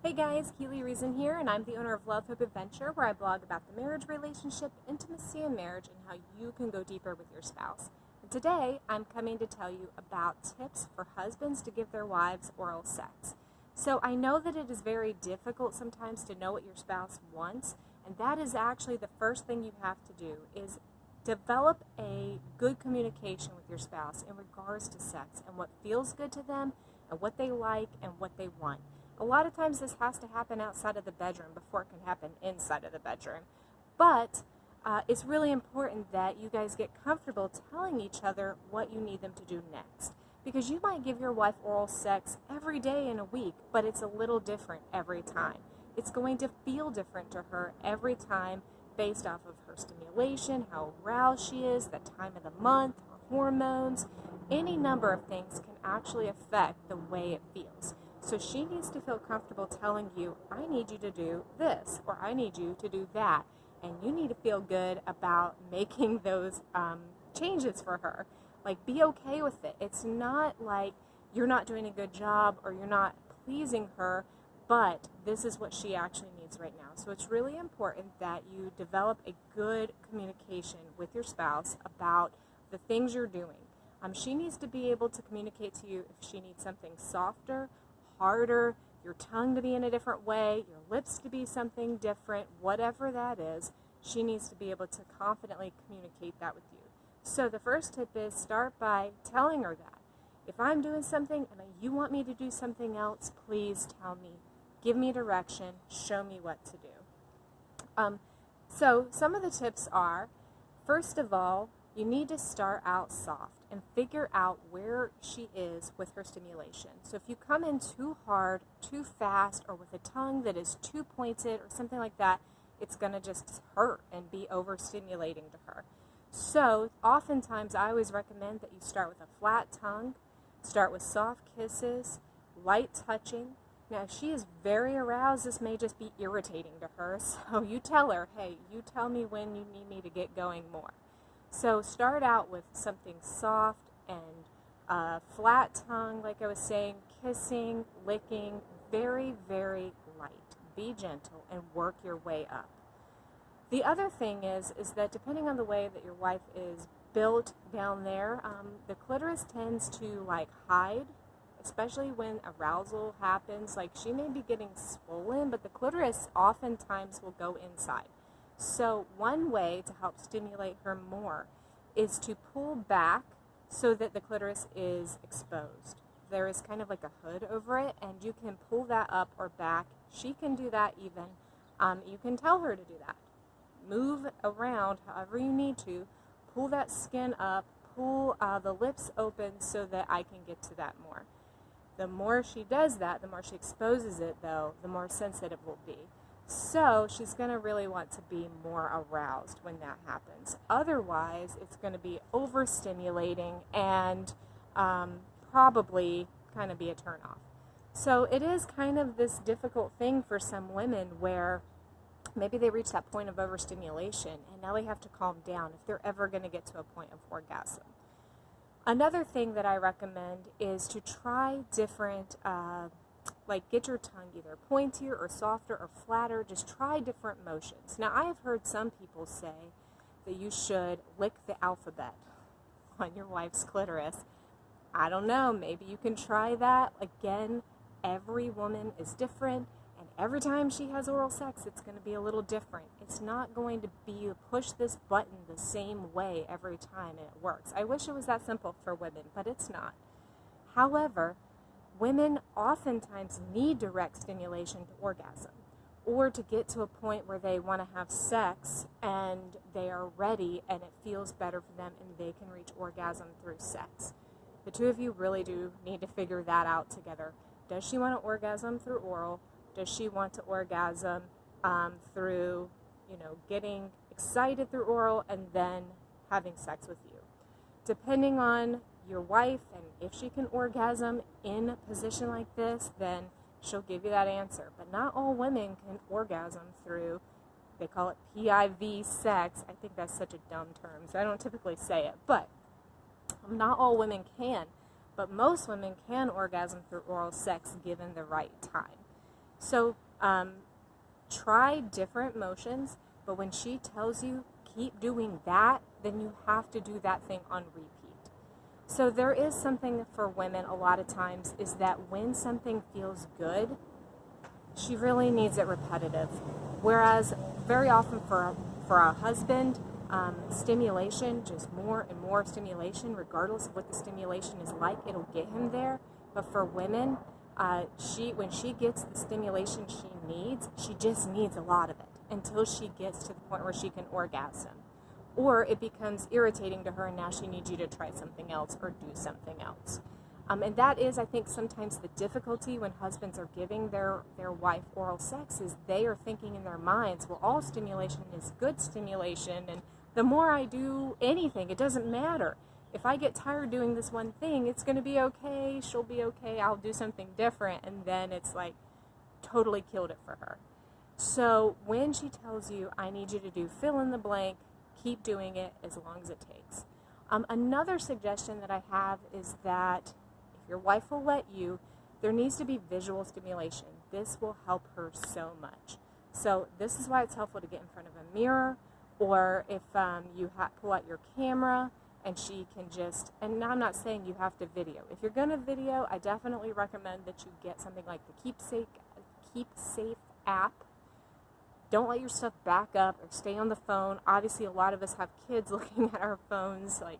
Hey guys, Keely Reason here, and I'm the owner of Love Hope Adventure, where I blog about the marriage relationship, intimacy in marriage, and how you can go deeper with your spouse. And today, I'm coming to tell you about tips for husbands to give their wives oral sex. So I know that it is very difficult sometimes to know what your spouse wants, and that is actually the first thing you have to do is develop a good communication with your spouse in regards to sex and what feels good to them and what they like and what they want. A lot of times this has to happen outside of the bedroom before it can happen inside of the bedroom. But it's really important that you guys get comfortable telling each other what you need them to do next. Because you might give your wife oral sex every day in a week, but it's a little different every time. It's going to feel different to her every time based off of her stimulation, how aroused she is, the time of the month, her hormones. Any number of things can actually affect the way it feels. So she needs to feel comfortable telling you, I need you to do this, or I need you to do that. And you need to feel good about making those changes for her. Like, be okay with it. It's not like you're not doing a good job or you're not pleasing her, but this is what she actually needs right now. So it's really important that you develop a good communication with your spouse about the things you're doing. She needs to be able to communicate to you if she needs something softer, harder, your tongue to be in a different way, your lips to be something different, whatever that is, she needs to be able to confidently communicate that with you. So the first tip is start by telling her that. If I'm doing something and you want me to do something else, please tell me. Give me direction. Show me what to do. So some of the tips are, first of all, you need to start out soft and figure out where she is with her stimulation. So if you come in too hard, too fast, or with a tongue that is too pointed or something like that, it's going to just hurt and be overstimulating to her. So oftentimes I always recommend that you start with a flat tongue, start with soft kisses, light touching. Now if she is very aroused, this may just be irritating to her, so you tell her, hey, you tell me when you need me to get going more. So start out with something soft and flat tongue, like I was saying, kissing, licking, very, very light. Be gentle and work your way up. The other thing is that depending on the way that your wife is built down there, the clitoris tends to hide, especially when arousal happens. Like, she may be getting swollen, but the clitoris oftentimes will go inside. So one way to help stimulate her more is to pull back so that the clitoris is exposed. There is kind of like a hood over it, and you can pull that up or back. She can do that even. You can tell her to do that. Move around however you need to. Pull that skin up. Pull the lips open so that I can get to that more. The more she does that, the more she exposes it, though, the more sensitive it will be. So she's going to really want to be more aroused when that happens. Otherwise, it's going to be overstimulating and probably kind of be a turnoff. So it is kind of this difficult thing for some women where maybe they reach that point of overstimulation and now they have to calm down if they're ever going to get to a point of orgasm. Another thing that I recommend is to try different get your tongue either pointier or softer or flatter. Just try different motions. Now, I have heard some people say that you should lick the alphabet on your wife's clitoris. I don't know. Maybe you can try that. Again, every woman is different, and every time she has oral sex, it's going to be a little different. It's not going to be push this button the same way every time and it works. I wish it was that simple for women, but it's not. However, women oftentimes need direct stimulation to orgasm, or to get to a point where they want to have sex and they are ready and it feels better for them and they can reach orgasm through sex. The two of you really do need to figure that out together. Does she want to orgasm through oral? Does she want to orgasm through, getting excited through oral and then having sex with you? Depending on your wife, and if she can orgasm in a position like this, then she'll give you that answer. But not all women can orgasm through, they call it PIV sex. I think that's such a dumb term, so I don't typically say it. But not all women can. But most women can orgasm through oral sex given the right time. So try different motions, but when she tells you keep doing that, then you have to do that thing on repeat. So there is something for women a lot of times is that when something feels good, she really needs it repetitive. Whereas very often for a husband, stimulation, just more and more stimulation, regardless of what the stimulation is like, it'll get him there. But for women, when she gets the stimulation she needs, she just needs a lot of it until she gets to the point where she can orgasm. Or it becomes irritating to her and now she needs you to try something else or do something else. And that is, I think, sometimes the difficulty when husbands are giving their wife oral sex is they are thinking in their minds, well, all stimulation is good stimulation, and the more I do anything, it doesn't matter. If I get tired doing this one thing, it's going to be okay, she'll be okay, I'll do something different, and then it's like totally killed it for her. So when she tells you, I need you to do fill in the blank, keep doing it as long as it takes. Another suggestion that I have is that if your wife will let you, there needs to be visual stimulation. This will help her so much. So this is why it's helpful to get in front of a mirror, or if you pull out your camera and she can just, and now I'm not saying you have to video. If you're going to video, I definitely recommend that you get something like the Keep Safe app. Don't let your stuff back up or stay on the phone. Obviously, a lot of us have kids looking at our phones, like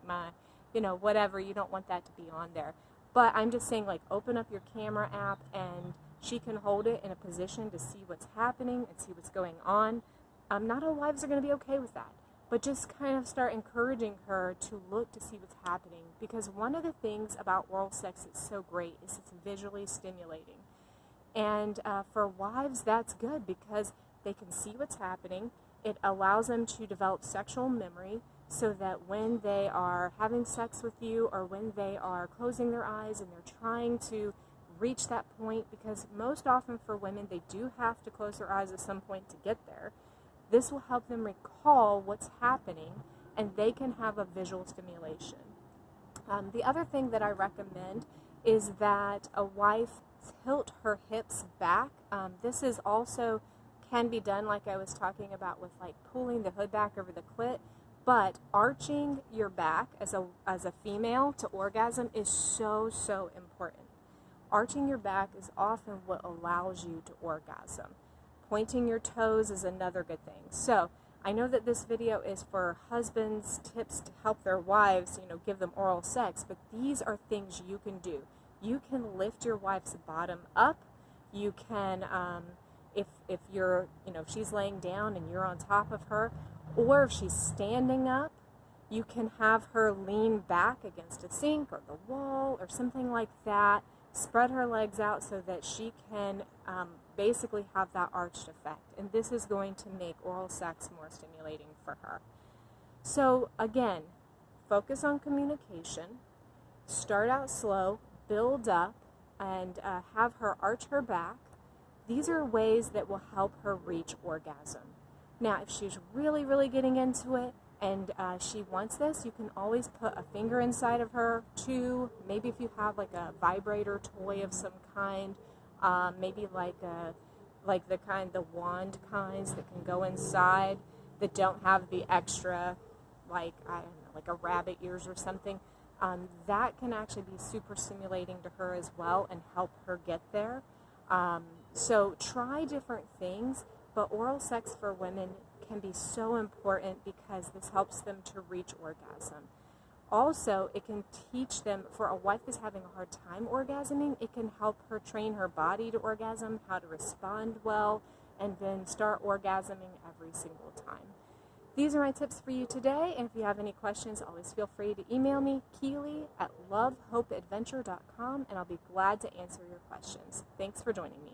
whatever. You don't want that to be on there. But I'm just saying, like, open up your camera app and she can hold it in a position to see what's happening and see what's going on. Not all wives are going to be okay with that, but just kind of start encouraging her to look to see what's happening. Because one of the things about oral sex that's so great is it's visually stimulating. And for wives, that's good because they can see what's happening. It allows them to develop sexual memory so that when they are having sex with you or when they are closing their eyes and they're trying to reach that point, because most often for women, they do have to close their eyes at some point to get there. This will help them recall what's happening and they can have a visual stimulation. The other thing that I recommend is that a wife tilt her hips back. This is also can be done like I was talking about with like pulling the hood back over the clit, but arching your back as a female to orgasm is so important. Arching your back is often what allows you to orgasm. Pointing your toes is another good thing. So I know that this video is for husbands, tips to help their wives, give them oral sex, but these are things you can do. You can lift your wife's bottom up. You can, if you're, if she's laying down and you're on top of her, or if she's standing up, you can have her lean back against a sink or the wall or something like that. Spread her legs out so that she can basically have that arched effect. And this is going to make oral sex more stimulating for her. So again, focus on communication. Start out slow, build up, and have her arch her back. These are ways that will help her reach orgasm. Now, if she's really getting into it and she wants this, you can always put a finger inside of her, two, maybe if you have like a vibrator toy of some kind, maybe like the wand kinds that can go inside that don't have the extra, like, I don't know, like a rabbit ears or something. That can actually be super stimulating to her as well and help her get there. So try different things, but oral sex for women can be so important because this helps them to reach orgasm. Also, it can teach them, for a wife that's having a hard time orgasming, it can help her train her body to orgasm, how to respond well, and then start orgasming every single time. These are my tips for you today, and if you have any questions, always feel free to email me, Keely@lovehopeadventure.com, and I'll be glad to answer your questions. Thanks for joining me.